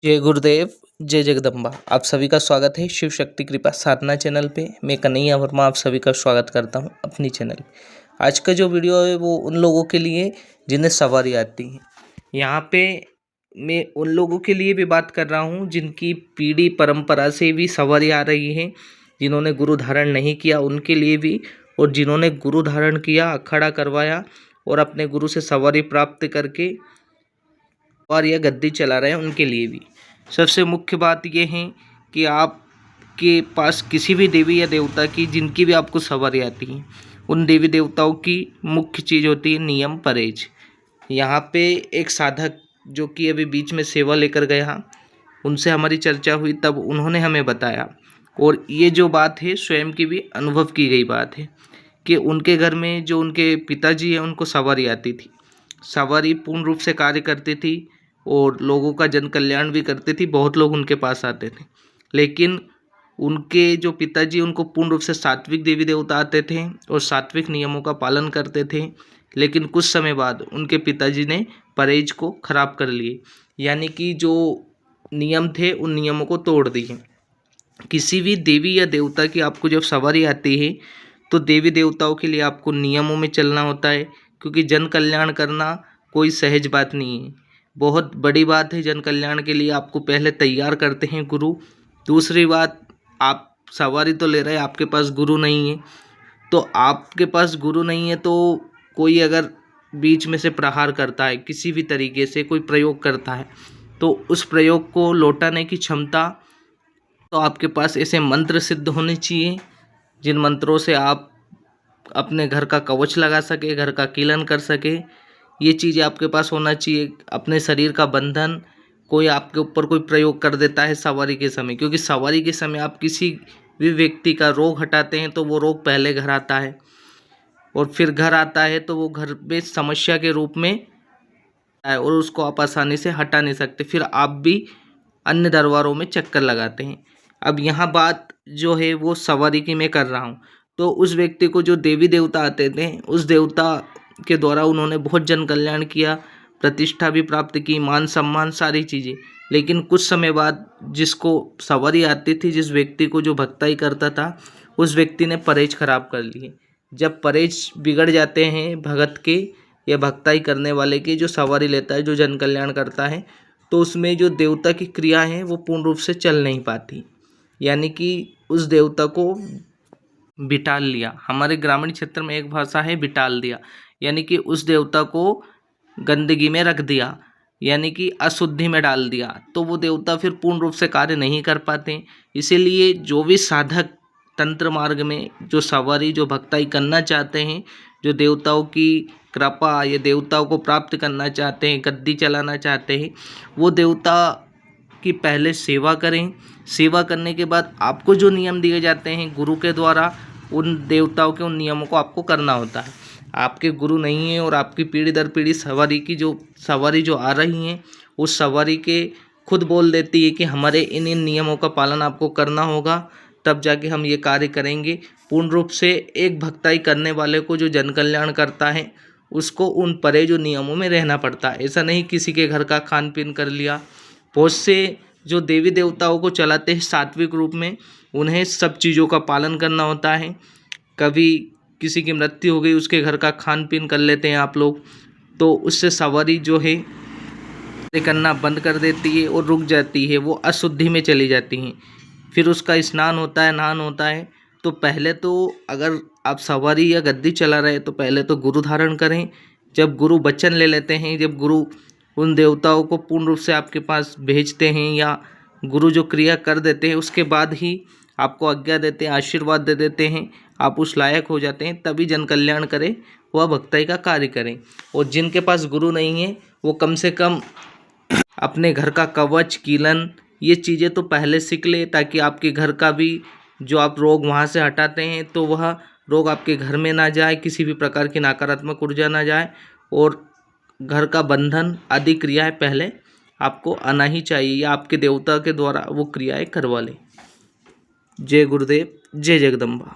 जय गुरुदेव, जय जगदम्बा। आप सभी का स्वागत है शिव शक्ति कृपा साधना चैनल पे। मैं कन्हैया वर्मा आप सभी का स्वागत करता हूं अपनी चैनल पे। आज का जो वीडियो है वो उन लोगों के लिए जिन्हें सवारी आती है। यहाँ पे मैं उन लोगों के लिए भी बात कर रहा हूँ जिनकी पीढ़ी परंपरा से भी सवारी आ रही है, जिन्होंने गुरु धारण नहीं किया उनके लिए भी, और जिन्होंने गुरु धारण किया, अखाड़ा करवाया और अपने गुरु से सवारी प्राप्त करके और यह गद्दी चला रहे हैं उनके लिए भी। सबसे मुख्य बात यह है कि आपके पास किसी भी देवी या देवता की जिनकी भी आपको सवारी आती है, उन देवी देवताओं की मुख्य चीज़ होती है नियम परहेज। यहाँ पे एक साधक जो कि अभी बीच में सेवा लेकर गया, उनसे हमारी चर्चा हुई, तब उन्होंने हमें बताया, और ये जो बात है स्वयं की भी अनुभव की गई बात है कि उनके घर में जो उनके पिताजी हैं उनको सवारी आती थी। सवारी पूर्ण रूप से कार्य करती थी और लोगों का जन कल्याण भी करती थी। बहुत लोग उनके पास आते थे, लेकिन उनके जो पिताजी उनको पूर्ण रूप से सात्विक देवी देवता आते थे और सात्विक नियमों का पालन करते थे। लेकिन कुछ समय बाद उनके पिताजी ने परहेज को खराब कर लिए, यानी कि जो नियम थे उन नियमों को तोड़ दिए। किसी भी देवी या देवता की आपको जब सवारी आती है तो देवी देवताओं के लिए आपको नियमों में चलना होता है, क्योंकि जन कल्याण करना कोई सहज बात नहीं है, बहुत बड़ी बात है। जन कल्याण के लिए आपको पहले तैयार करते हैं गुरु। दूसरी बात, आप सवारी तो ले रहे हैं, आपके पास गुरु नहीं है, तो आपके पास गुरु नहीं है तो कोई अगर बीच में से प्रहार करता है, किसी भी तरीके से कोई प्रयोग करता है, तो उस प्रयोग को लौटाने की क्षमता तो आपके पास ऐसे मंत्र सिद्ध होने चाहिए जिन मंत्रों से आप अपने घर का कवच लगा सके, घर का कीलन कर सके। ये चीज़ आपके पास होना चाहिए। अपने शरीर का बंधन कोई आपके ऊपर कोई प्रयोग कर देता है सवारी के समय, क्योंकि सवारी के समय आप किसी भी व्यक्ति का रोग हटाते हैं तो वो रोग पहले घर आता है, और फिर घर आता है तो वो घर में समस्या के रूप में है और उसको आप आसानी से हटा नहीं सकते। फिर आप भी अन्य दरबारों में चक्कर लगाते हैं। अब यहाँ बात जो है वो सवारी की मैं कर रहा हूँ, तो उस व्यक्ति को जो देवी देवता आते थे, उस देवता के द्वारा उन्होंने बहुत जन कल्याण किया, प्रतिष्ठा भी प्राप्त की, मान सम्मान सारी चीज़ें। लेकिन कुछ समय बाद जिसको सवारी आती थी, जिस व्यक्ति को जो भक्ताई करता था, उस व्यक्ति ने परहेज खराब कर लिए। जब परहेज बिगड़ जाते हैं भगत के या भक्ताई करने वाले के, जो सवारी लेता है, जो जन कल्याण करता है, तो उसमें जो देवता की क्रिया है वो पूर्ण रूप से चल नहीं पाती, यानी कि उस देवता को बिटाल लिया। हमारे ग्रामीण क्षेत्र में एक भाषा है बिटाल दिया, यानी कि उस देवता को गंदगी में रख दिया, यानी कि अशुद्धि में डाल दिया, तो वो देवता फिर पूर्ण रूप से कार्य नहीं कर पाते। इसीलिए जो भी साधक तंत्र मार्ग में जो सवारी, जो भक्ताई करना चाहते हैं, जो देवताओं की कृपा या देवताओं को प्राप्त करना चाहते हैं, गद्दी चलाना चाहते हैं, वो देवता की पहले सेवा करें। सेवा करने के बाद आपको जो नियम दिए जाते हैं गुरु के द्वारा, उन देवताओं के उन नियमों को आपको करना होता है। आपके गुरु नहीं है और आपकी पीढ़ी दर पीढ़ी सवारी जो आ रही हैं, उस सवारी के खुद बोल देती है कि हमारे इन इन नियमों का पालन आपको करना होगा, तब जाके हम ये कार्य करेंगे। पूर्ण रूप से एक भक्ताई करने वाले को जो जन कल्याण करता है उसको उन परे जो नियमों में रहना पड़ता है। ऐसा नहीं किसी के घर का खान पीन कर लिया। बहुत से जो देवी देवताओं को चलाते हैं सात्विक रूप में, उन्हें सब चीज़ों का पालन करना होता है। कभी किसी की मृत्यु हो गई, उसके घर का खान पीन कर लेते हैं आप लोग, तो उससे सवारी जो है करना बंद कर देती है और रुक जाती है, वो अशुद्धि में चली जाती हैं। फिर उसका स्नान होता है, नहान होता है। तो पहले तो अगर आप सवारी या गद्दी चला रहे तो पहले तो गुरु धारण करें। जब गुरु वचन ले लेते हैं, जब गुरु उन देवताओं को पूर्ण रूप से आपके पास भेजते हैं या गुरु जो क्रिया कर देते हैं, उसके बाद ही आपको आज्ञा देते हैं, आशीर्वाद दे देते हैं, आप उस लायक हो जाते हैं, तभी जन कल्याण करें, वह भक्ताई का कार्य करें। और जिनके पास गुरु नहीं है वो कम से कम अपने घर का कवच, कीलन, ये चीज़ें तो पहले सीख ले, ताकि आपके घर का भी जो आप रोग वहाँ से हटाते हैं तो वह रोग आपके घर में ना जाए, किसी भी प्रकार की नकारात्मक ऊर्जा ना जाए, और घर का बंधन आदि क्रियाएं पहले आपको आना ही चाहिए, या आपके देवता के द्वारा वो क्रियाएं करवा लें। जय गुरुदेव, जय जगदम्बा।